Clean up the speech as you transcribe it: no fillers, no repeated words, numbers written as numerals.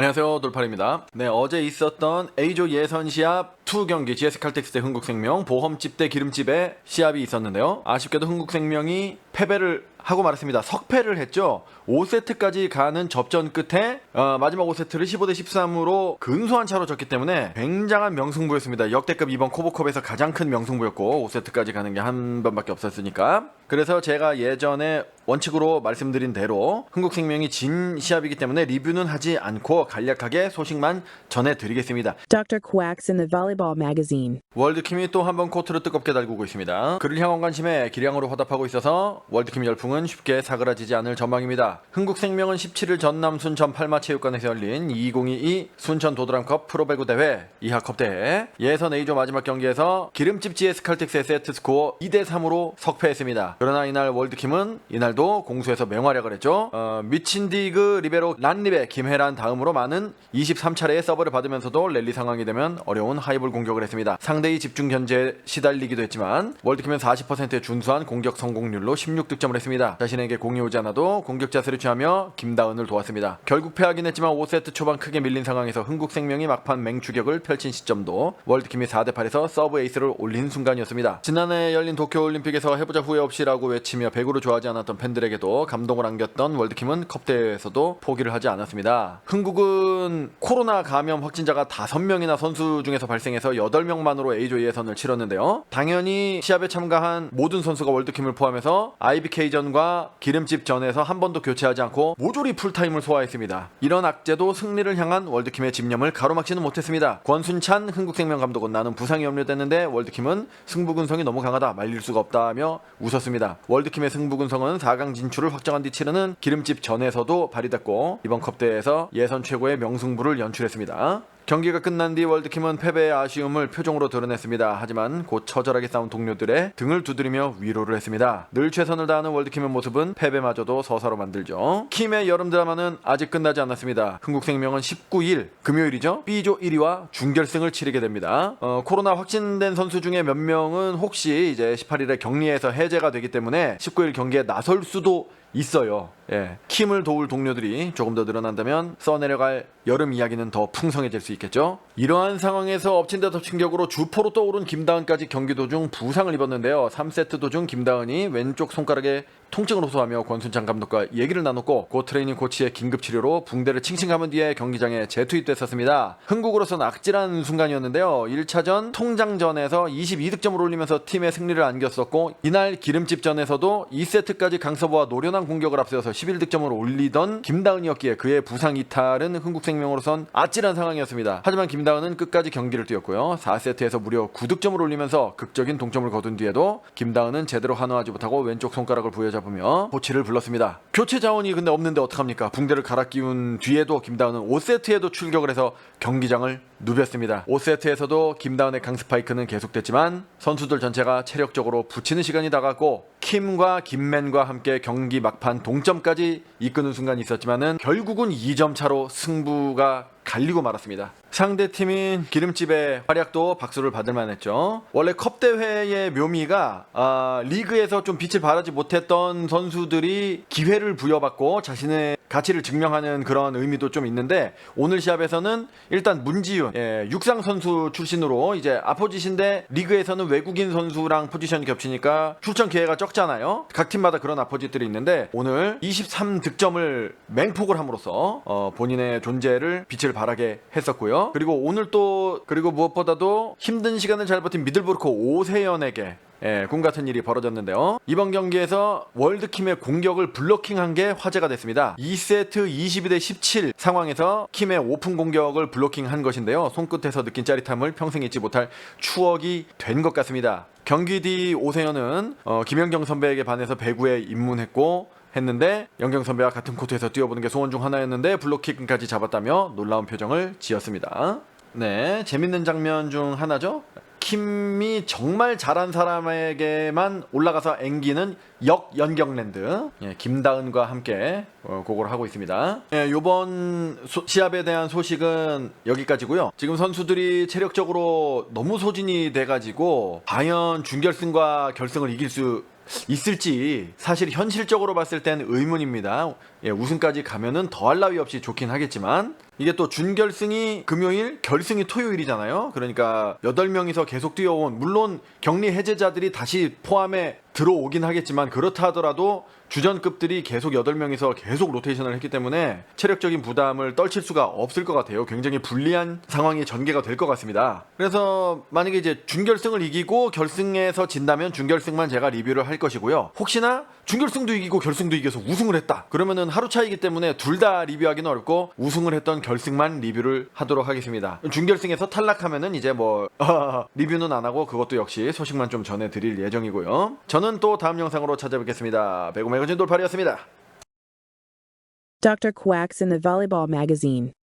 안녕하세요, 돌팔입니다. 네, 어제 있었던 A조 예선 시합 2경기 GS칼텍스 대 흥국생명, 보험집 대 기름집의 시합이 있었는데요. 아쉽게도 흥국생명이 패배를 하고 말았습니다. 석패를 했죠. 5세트까지 가는 접전 끝에 마지막 5세트를 15대 13으로 근소한 차로 졌기 때문에 굉장한 명승부였습니다. 역대급 이번 코보컵에서 가장 큰 명승부였고 5세트까지 가는 게 한 번밖에 없었으니까. 그래서 제가 예전에 원칙으로 말씀드린 대로 흥국생명이 진 시합이기 때문에 리뷰는 하지 않고 간략하게 소식만 전해드리겠습니다. Dr. Quacks in the Volleyball Magazine. 월드킴이 또 한 번 코트를 뜨겁게 달구고 있습니다. 그를 향한 관심에 기량으로 화답하고 있어서 월드킴 열풍은 쉽게 사그라지지 않을 전망입니다. 흥국생명은 17일 전남 순천 팔마체육관에서 열린 2022 순천 도드람컵 프로배구 대회 이하컵 대회 예선 A조 마지막 경기에서 기름집 GS칼텍스의 세트 스코어 2대3으로 석패했습니다. 그러나 이날 월드킴은 이날도 공수에서 맹활약을 했죠. 미친디그 리베로 란립의 김혜란 다음으로 많은 23차례의 서브를 받으면서도 랠리 상황이 되면 어려운 하이볼 공격을 했습니다. 상대의 집중 견제에 시달리기도 했지만 월드킴은 40%의 준수한 공격 성공률로 16득점을 했습니다. 자신에게 공이 오지 않아도 공격 자세를 취하며 김다은을 도왔습니다. 결국 패하긴 했지만 5세트 초반 크게 밀린 상황에서 흥국생명이 막판 맹추격을 펼친 시점도 월드킴이 4대8에서 서브 에이스를 올린 순간이었습니다. 지난해 열린 도쿄올림픽에서 해보자 후회 없이라고 외치며 배구를 좋아하지 않았던 팬들에게도 감동을 안겼던 월드킴은 컵대회에서도 포기를 하지 않았습니다. 흥국은 코로나 감염 확진자가 5명이나 선수 중에서 발생해서 8명만으로 A조 예선을 치렀는데요. 당연히 시합에 참가한 모든 선수가 월드킴을 포함해서 IBK전과 기름집전에서 한 번도 교체하지 않고 모조리 풀타임을 소화했습니다. 이런 악재도 승리를 향한 월드킴의 집념을 가로막지는 못했습니다. 권순찬 흥국생명 감독은 나는 부상이 염려됐는데 월드킴은 승부근성이 너무 강하다, 말릴 수가 없다며 웃었습니다. 월드킴의 승부근성은 4강 진출을 확정한 뒤 치르는 기름집전에서도 발휘됐고 이번 컵대회에서 예선 최고의 명승부를 연출했습니다. 경기가 끝난 뒤 월드킴은 패배의 아쉬움을 표정으로 드러냈습니다. 하지만 곧 처절하게 싸운 동료들의 등을 두드리며 위로를 했습니다. 늘 최선을 다하는 월드킴의 모습은 패배마저도 서사로 만들죠. 킴의 여름 드라마는 아직 끝나지 않았습니다. 흥국생명은 19일 금요일이죠. B조 1위와 준결승을 치르게 됩니다. 코로나 확진된 선수 중에 몇 명은 혹시 이제 18일에 격리에서 해제가 되기 때문에 19일 경기에 나설 수도 있어요. 예. 킴을 도울 동료들이 조금 더 늘어난다면 써내려갈 여름 이야기는 더 풍성해질 수 있겠죠. 이러한 상황에서 엎친 데 덮친 격으로 주포로 떠오른 김다은까지 경기 도중 부상을 입었는데요. 3세트 도중 김다은이 왼쪽 손가락에 통증을 호소하며 권순찬 감독과 얘기를 나눴고 고 트레이닝 코치의 긴급 치료로 붕대를 칭칭 감은 뒤에 경기장에 재투입됐었습니다. 흥국으로서는 악질한 순간이었는데요. 1차전 통장전에서 22득점을 올리면서 팀의 승리를 안겼었고 이날 기름집전에서도 2세트까지 강서부와 노련한 공격을 앞세워서 11득점을 올리던 김다은이었기에 그의 부상 이탈은 흥국생명으로선 아찔한 상황이었습니다. 하지만 김다은은 끝까지 경기를 뛰었고요. 4세트에서 무려 9득점을 올리면서 극적인 동점을 거둔 뒤에도 김다은은 제대로 환호하지 못하고 왼쪽 손가락을 부여잡으며 코치를 불렀습니다. 교체 자원이 근데 없는데 어떡합니까? 붕대를 갈아 끼운 뒤에도 김다은은 5세트에도 출격을 해서 경기장을 누볐습니다. 5세트에서도 김다은의 강스파이크는 계속됐지만 선수들 전체가 체력적으로 붙이는 시간이 다가왔고 킴과 김맨과 함께 경기 막판 동점까지 이끄는 순간이 있었지만은 결국은 2점 차로 승부가 갈리고 말았습니다. 상대팀인 기름집의 활약도 박수를 받을 만했죠. 원래 컵대회의 묘미가 리그에서 좀 빛을 발하지 못했던 선수들이 기회를 부여받고 자신의 가치를 증명하는 그런 의미도 좀 있는데 오늘 시합에서는 일단 문지윤 육상 선수 출신으로 이제 아포짓인데 리그에서는 외국인 선수랑 포지션이 겹치니까 출전 기회가 적잖아요. 각 팀마다 그런 아포짓들이 있는데 오늘 23득점을 맹폭을 함으로써 본인의 존재를 빛을 발하게 했었고요. 그리고 오늘 또 무엇보다도 힘든 시간을 잘 버틴 미들브루크 오세연에게 꿈같은 일이 벌어졌는데요. 이번 경기에서 월드킴의 공격을 블로킹한 게 화제가 됐습니다. 2세트 22대 17 상황에서 킴의 오픈 공격을 블로킹한 것인데요. 손끝에서 느낀 짜릿함을 평생 잊지 못할 추억이 된 것 같습니다. 경기 뒤 오세연은 김연경 선배에게 반해서 배구에 입문했고 했는데 연경 선배와 같은 코트에서 뛰어보는 게 소원 중 하나였는데 블로킹까지 잡았다며 놀라운 표정을 지었습니다. 네, 재밌는 장면 중 하나죠. 킴이 정말 잘한 사람에게만 올라가서 앵기는 역연경랜드 김다은과 함께 그걸 하고 있습니다. 요번 시합에 대한 소식은 여기까지고요. 지금 선수들이 체력적으로 너무 소진이 돼가지고 과연 준결승과 결승을 이길 수 있을지 사실 현실적으로 봤을 땐 의문입니다. 우승까지 가면은 더할 나위 없이 좋긴 하겠지만 이게 또 준결승이 금요일, 결승이 토요일이잖아요. 그러니까 8명이서 계속 뛰어온, 물론 격리 해제자들이 다시 포함에 들어오긴 하겠지만 그렇다 하더라도 주전급들이 계속 8명이서 계속 로테이션을 했기 때문에 체력적인 부담을 떨칠 수가 없을 것 같아요. 굉장히 불리한 상황이 전개가 될 것 같습니다. 그래서 만약에 이제 준결승을 이기고 결승에서 진다면 준결승만 제가 리뷰를 할 것이고요. 혹시나 준결승도 이기고 결승도 이겨서 우승을 했다, 그러면은 하루 차이기 때문에 둘 다 리뷰하기는 어렵고 우승을 했던 결승만 리뷰를 하도록 하겠습니다. 준결승에서 탈락하면은 이제 뭐 리뷰는 안 하고 그것도 역시 소식만 좀 전해드릴 예정이고요. 저는 또 다음 영상으로 찾아뵙겠습니다. 배구 매거진 돌팔이었습니다. Dr. Quacks in the Volleyball Magazine.